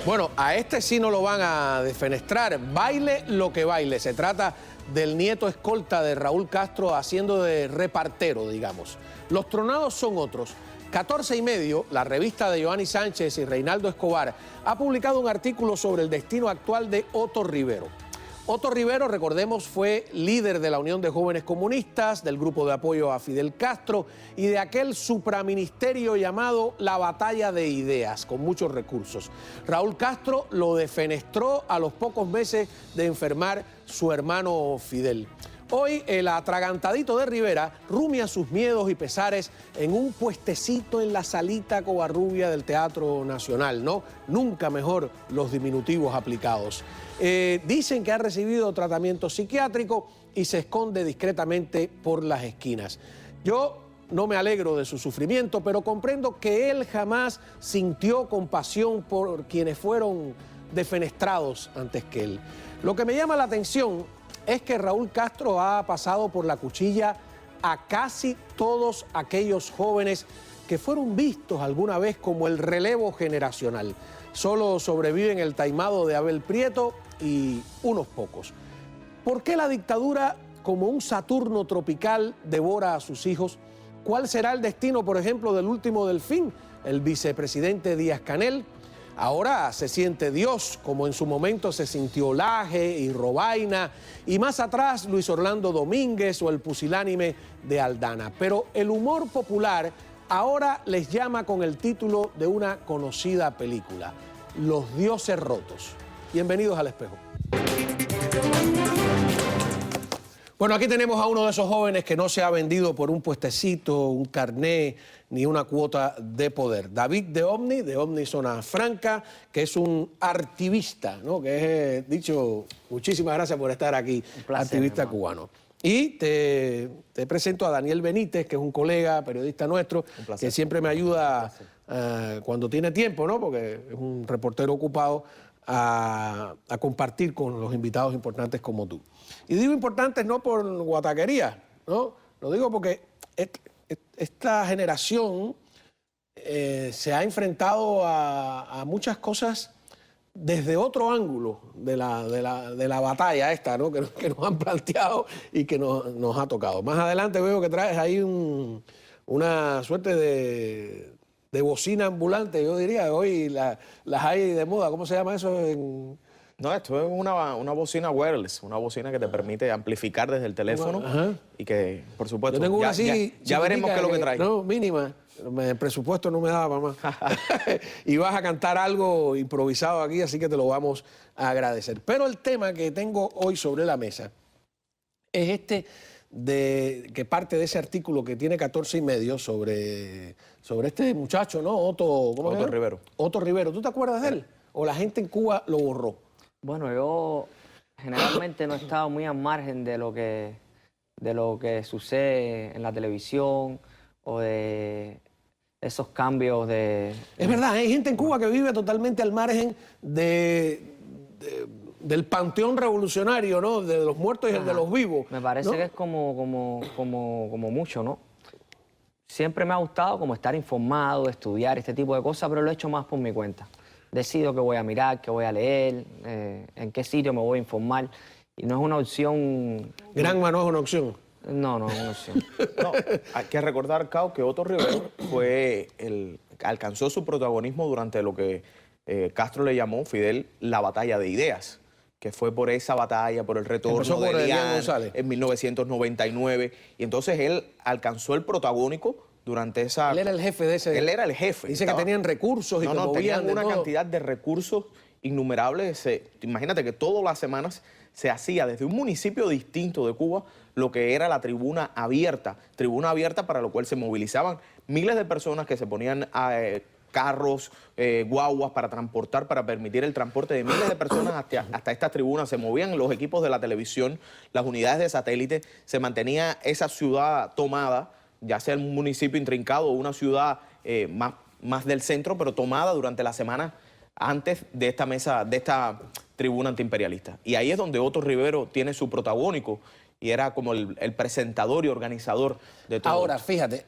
Bueno, a este sí no lo van a defenestrar, baile lo que baile. Se trata del nieto escolta de Raúl Castro haciendo de repartero, digamos. Los tronados son otros. 14 y medio, la revista de Joanny Sánchez y Reinaldo Escobar, ha publicado un artículo sobre el destino actual de Otto Rivero. Otto Rivero, recordemos, fue líder de la Unión de Jóvenes Comunistas, del grupo de apoyo a Fidel Castro y de aquel supraministerio llamado la Batalla de Ideas, con muchos recursos. Raúl Castro lo defenestró a los pocos meses de enfermar su hermano Fidel. Hoy el atragantadito de Rivera rumia sus miedos y pesares en un puestecito en la salita Covarrubia del Teatro Nacional, ¿no? Nunca mejor los diminutivos aplicados. Dicen que ha recibido tratamiento psiquiátrico y se esconde discretamente por las esquinas. Yo no me alegro de su sufrimiento, pero comprendo que él jamás sintió compasión por quienes fueron defenestrados antes que él. Lo que me llama la atención es que Raúl Castro ha pasado por la cuchilla a casi todos aquellos jóvenes que fueron vistos alguna vez como el relevo generacional. Solo sobreviven el taimado de Abel Prieto y unos pocos. ¿Por qué la dictadura, como un Saturno tropical, devora a sus hijos? ¿Cuál será el destino, por ejemplo, del último delfín, el vicepresidente Díaz-Canel? Ahora se siente Dios, como en su momento se sintió Laje y Robaina, y más atrás Luis Orlando Domínguez o el pusilánime de Aldana. Pero el humor popular ahora les llama con el título de una conocida película, Los Dioses Rotos. Bienvenidos al Espejo. Bueno, aquí tenemos a uno de esos jóvenes que no se ha vendido por un puestecito, un carné, ni una cuota de poder. David de Omni Zona Franca, que es un activista, ¿no? Que es, dicho, muchísimas gracias por estar aquí, Un placer, activista hermano. cubano. Y te presento a Daniel Benítez, que es un colega, periodista nuestro, que siempre me ayuda cuando tiene tiempo, ¿no? Porque es un reportero ocupado, a compartir con los invitados importantes como tú. Y digo importantes no por guataquería, ¿no? Lo digo porque esta generación se ha enfrentado a muchas cosas desde otro ángulo de la batalla esta, ¿no? que nos han planteado y que nos ha tocado. Más adelante veo que traes ahí una suerte de bocina ambulante, yo diría. Hoy las hay de moda. ¿Cómo se llama eso? No, esto es una bocina wireless, una bocina que te permite amplificar desde el teléfono. Ajá. Y que, por supuesto, Yo tengo una así ya veremos qué es lo que trae. No, mínima. El presupuesto no me daba, mamá. Y vas a cantar algo improvisado aquí, así que te lo vamos a agradecer. Pero el tema que tengo hoy sobre la mesa es que parte de ese artículo que tiene 14 y medio sobre este muchacho, ¿no? Otto Rivero. Otto Rivero. ¿Tú te acuerdas de él? ¿O la gente en Cuba lo borró? Bueno, yo generalmente no he estado muy al margen de lo que sucede en la televisión o de esos cambios de... Es verdad, hay gente en Cuba que vive totalmente al margen del panteón revolucionario, ¿no? De los muertos y el de los vivos. Me parece, ¿no? que es como mucho, ¿no? Siempre me ha gustado como estar informado, estudiar este tipo de cosas, pero lo he hecho más por mi cuenta. Decido qué voy a mirar, qué voy a leer, en qué sitio me voy a informar. Y no es una opción... Granma no es una opción. No, no es una opción. No, hay que recordar, Cao, que Otto Rivero alcanzó su protagonismo durante lo que Castro le llamó, Fidel, la batalla de ideas, que fue por esa batalla, por el retorno de Elian en 1999. Y entonces él alcanzó el protagónico durante esa... Él era el jefe de ese... Él era el jefe. Dice que tenían recursos y que movían tenían una de todo. cantidad de recursos innumerables. Imagínate que todas las semanas se hacía desde un municipio distinto de Cuba lo que era la tribuna abierta para lo cual se movilizaban miles de personas que se ponían carros, guaguas para transportar, para permitir el transporte de miles de personas hasta estas tribunas. Se movían los equipos de la televisión, las unidades de satélite, se mantenía esa ciudad tomada, ya sea un municipio intrincado o una ciudad más del centro, pero tomada durante la semana antes de esta mesa, de esta tribuna antiimperialista. Y ahí es donde Otto Rivero tiene su protagónico y era como el presentador y organizador de todo. Ahora, fíjate,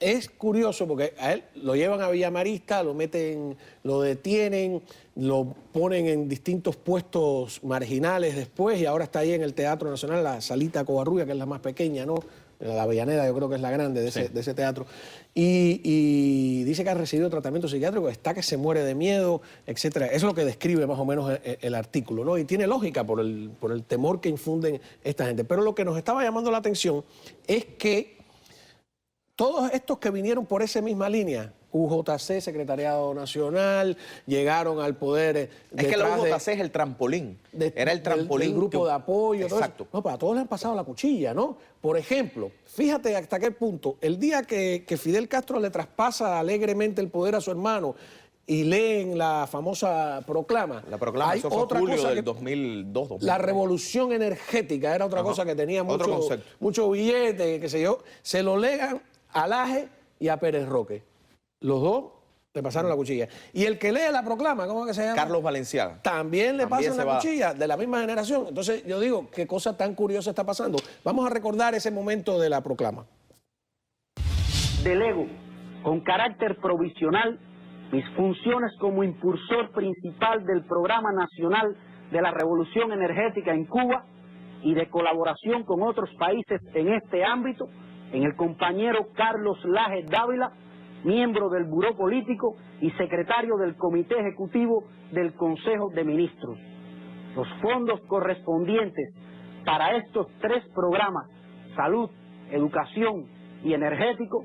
es curioso porque a él lo llevan a Villamarista, lo meten, lo detienen, lo ponen en distintos puestos marginales después y ahora está ahí en el Teatro Nacional, la Salita Covarrubia, que es la más pequeña, ¿no? La Avellaneda yo creo que es la grande de ese teatro. Y dice que ha recibido tratamiento psiquiátrico, está que se muere de miedo, etcétera. Eso es lo que describe más o menos el artículo, ¿no? Y tiene lógica por el temor que infunden esta gente. Pero lo que nos estaba llamando la atención es que todos estos que vinieron por esa misma línea, UJC, Secretariado Nacional, llegaron al poder. Es que la UJC es el trampolín. Era el trampolín. Del grupo de apoyo. Exacto. No, para todos le han pasado la cuchilla, ¿no? Por ejemplo, fíjate hasta qué punto, el día que Fidel Castro le traspasa alegremente el poder a su hermano y leen la famosa proclama. La proclama, hay eso fue otra julio cosa del 2002. 2003. La revolución energética era otra cosa que tenía mucho billete, qué sé yo. Se lo legan a Laje y a Pérez Roque. Los dos le pasaron la cuchilla. Y el que lee la proclama, ¿cómo es que se llama? Carlos Valenciaga. También le pasan la cuchilla, de la misma generación. Entonces yo digo, qué cosa tan curiosa está pasando. Vamos a recordar ese momento de la proclama. Delego, con carácter provisional, mis funciones como impulsor principal del Programa Nacional de la Revolución Energética en Cuba y de colaboración con otros países en este ámbito, en el compañero Carlos Laje Dávila, miembro del Buró Político y secretario del Comité Ejecutivo del Consejo de Ministros. Los fondos correspondientes para estos tres programas, salud, educación y energético,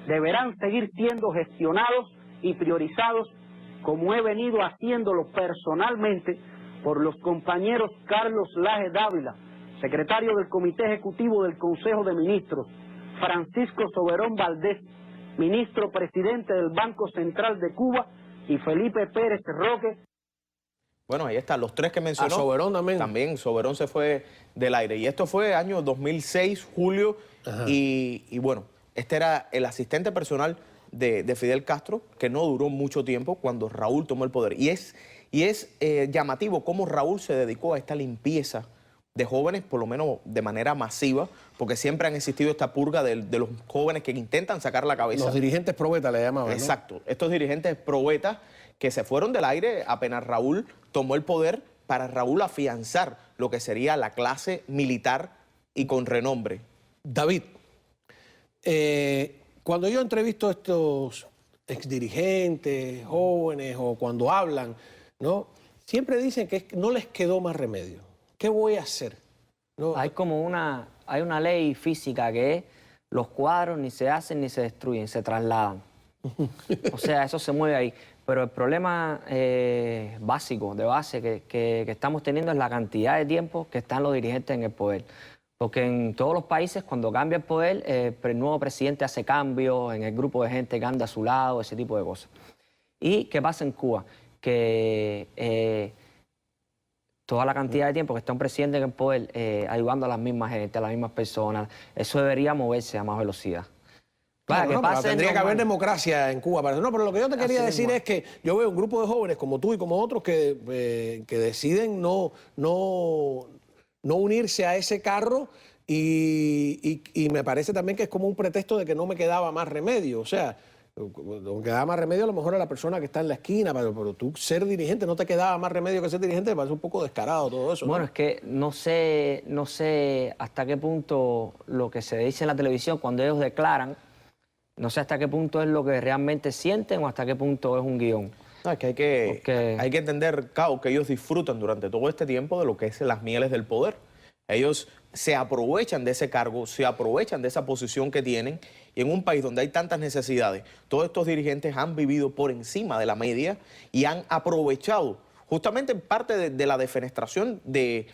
deberán seguir siendo gestionados y priorizados como he venido haciéndolo personalmente por los compañeros Carlos Laje Dávila, secretario del Comité Ejecutivo del Consejo de Ministros, Francisco Soberón Valdés, ministro presidente del Banco Central de Cuba, y Felipe Pérez Roque. Bueno, ahí está, los tres que mencionó. A Soberón también. También, Soberón se fue del aire. Y esto fue año 2006, julio, y bueno, este era el asistente personal de Fidel Castro, que no duró mucho tiempo cuando Raúl tomó el poder. Y es llamativo cómo Raúl se dedicó a esta limpieza de jóvenes, por lo menos de manera masiva, porque siempre han existido esta purga de los jóvenes que intentan sacar la cabeza. Los dirigentes probetas le llamaban, ¿no? Exacto, estos dirigentes probetas que se fueron del aire apenas Raúl tomó el poder, para Raúl afianzar lo que sería la clase militar y con renombre. David, cuando yo entrevisto a estos exdirigentes, jóvenes, o cuando hablan, ¿no? Siempre dicen que no les quedó más remedio. ¿Qué voy a hacer? No. Hay una ley física que es, los cuadros ni se hacen ni se destruyen, se trasladan. O sea, eso se mueve ahí. Pero el problema básico, de base, que estamos teniendo es la cantidad de tiempo que están los dirigentes en el poder. Porque en todos los países, cuando cambia el poder, el nuevo presidente hace cambios en el grupo de gente que anda a su lado, ese tipo de cosas. ¿Y qué pasa en Cuba? Que toda la cantidad de tiempo que está un presidente en el poder ayudando a las mismas gente, a las mismas personas, eso debería moverse a más velocidad. Claro, no, pero tendría que haber democracia en Cuba. No, pero lo que yo te quería decir es que yo veo un grupo de jóvenes como tú y como otros que deciden no unirse a ese carro y me parece también que es como un pretexto de que no me quedaba más remedio. O sea, no quedaba más remedio a lo mejor a la persona que está en la esquina, pero tú ser dirigente no te quedaba más remedio que ser dirigente, me parece un poco descarado todo eso. Bueno, ¿no? es que no sé hasta qué punto lo que se dice en la televisión cuando ellos declaran, no sé hasta qué punto es lo que realmente sienten o hasta qué punto es un guión. No, es que hay que entender, Cao, que ellos disfrutan durante todo este tiempo de lo que es las mieles del poder. Ellos se aprovechan de ese cargo, se aprovechan de esa posición que tienen, y en un país donde hay tantas necesidades, todos estos dirigentes han vivido por encima de la media y han aprovechado justamente en parte de la defenestración de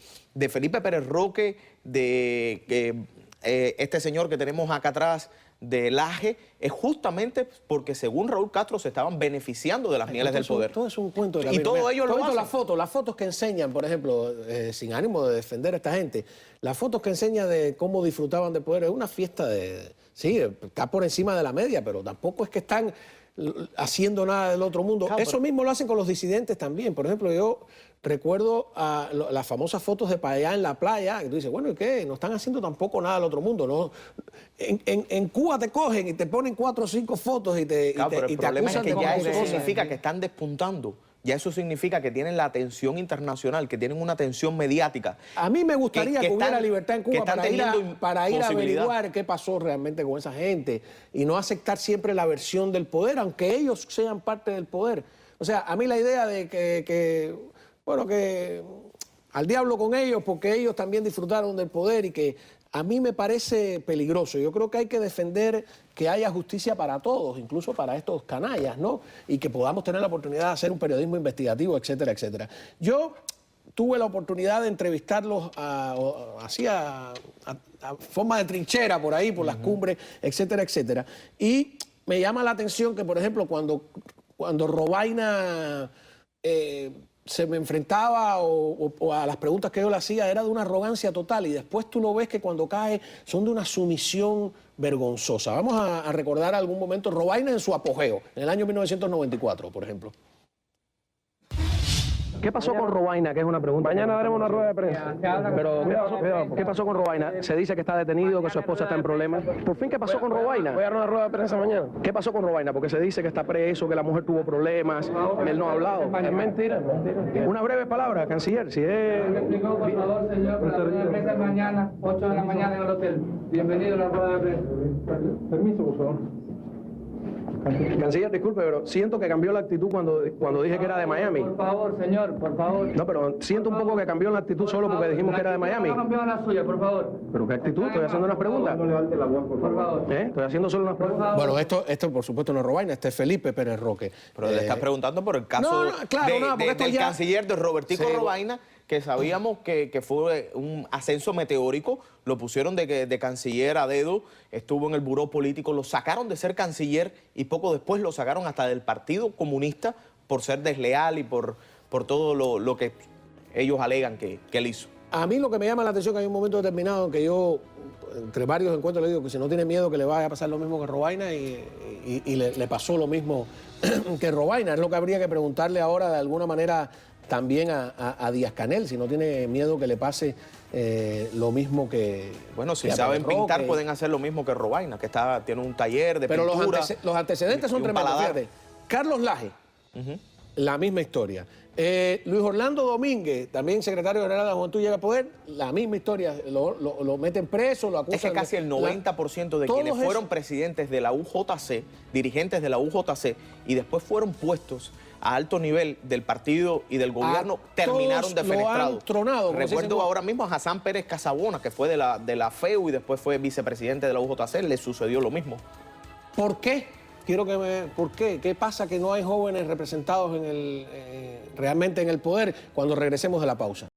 Felipe Pérez Roque, de este señor que tenemos acá atrás, de Laje, es justamente porque según Raúl Castro se estaban beneficiando de las mieles del poder. Todo es un cuento de la y todo ello lo hacen. Las fotos que enseñan, por ejemplo, sin ánimo de defender a esta gente, las fotos que enseñan de cómo disfrutaban del poder, es una fiesta sí, está por encima de la media, pero tampoco es que están haciendo nada del otro mundo. Claro, Eso mismo lo hacen con los disidentes también. Por ejemplo, yo recuerdo las famosas fotos de para allá en la playa, que tú dices, bueno, ¿y qué? No están haciendo tampoco nada del otro mundo, ¿no? En Cuba te cogen y te ponen 4 o 5 fotos y te, Claro, pero el y te problema es acusan que de ya cosas. eso significa que están despuntando. Ya eso significa que tienen la atención internacional, que tienen una atención mediática. A mí me gustaría que hubiera libertad en que Cuba están para ir a teniendo posibilidad. averiguar qué pasó realmente con esa gente y no aceptar siempre la versión del poder, aunque ellos sean parte del poder. O sea, a mí la idea de que al diablo con ellos porque ellos también disfrutaron del poder y que a mí me parece peligroso. Yo creo que hay que defender que haya justicia para todos, incluso para estos canallas, ¿no? Y que podamos tener la oportunidad de hacer un periodismo investigativo, etcétera, etcétera. Yo tuve la oportunidad de entrevistarlos a forma de trinchera por ahí, por las cumbres, etcétera, etcétera. Y me llama la atención que, por ejemplo, cuando Robaina se me enfrentaba o a las preguntas que yo le hacía era de una arrogancia total y después tú lo ves que cuando cae son de una sumisión vergonzosa. Vamos a recordar algún momento Robaina en su apogeo, en el año 1994, por ejemplo. ¿Qué pasó con Robaina? Que es una pregunta. Mañana daremos una rueda de prensa. Pero, ¿qué pasó con Robaina? Se dice que está detenido, que su esposa está en problemas. Por fin, ¿qué pasó con Robaina? Voy a dar una rueda de prensa mañana. ¿Qué pasó con Robaina? Porque se dice que está preso, que la mujer tuvo problemas, él no ha hablado. Es mentira, es mentira. Una breve palabra, canciller, si es... Por favor, señor, la rueda de prensa mañana, 8 de la mañana en el hotel. Bienvenido a la rueda de prensa. Permiso, por favor. Canciller, disculpe, pero siento que cambió la actitud cuando dije que era de Miami. Por favor, señor, por favor. No, pero siento un poco que cambió la actitud solo porque dijimos que era de Miami. No cambió la suya, por favor. ¿Pero qué actitud? Estoy haciendo unas preguntas. No levante la voz, por Por favor. favor. Estoy haciendo solo unas preguntas. Bueno, esto por supuesto no es Robaina, este es Felipe Pérez Roque. Pero le estás preguntando por el caso no, claro, porque esto del ya- canciller de Robertico Sí. Robaina, que sabíamos que fue un ascenso meteórico, lo pusieron de canciller a dedo, estuvo en el buró político, lo sacaron de ser canciller y poco después lo sacaron hasta del Partido Comunista por ser desleal y por todo lo que ellos alegan que él hizo. A mí lo que me llama la atención es que hay un momento determinado en que yo, entre varios encuentros, le digo que si no tiene miedo que le vaya a pasar lo mismo que Robaina y le pasó lo mismo que Robaina. Es lo que habría que preguntarle ahora de alguna manera también a Díaz-Canel, si no tiene miedo que le pase lo mismo que... Bueno, si que a saben Pérez pintar Roque. pueden hacer lo mismo que Robaina, que tiene un taller de Pero pintura. los antecedentes y son un tremendos. paladar. Fíjate, Carlos Laje, la misma historia. Luis Orlando Domínguez, también secretario general de la Juventud, llega a poder, la misma historia. Lo meten preso, lo acusan. Es que casi el 90% de todos quienes fueron esos- presidentes de la UJC, dirigentes de la UJC, y después fueron puestos a alto nivel del partido y del gobierno, terminaron todos lo defenestrados. han tronado, como se dice Recuerdo en- ahora mismo a Hassan Pérez Casabona, que fue de la FEU y después fue vicepresidente de la UJC, le sucedió lo mismo. ¿Por qué? ¿Por qué? ¿Qué pasa que no hay jóvenes representados realmente en el poder cuando regresemos de la pausa?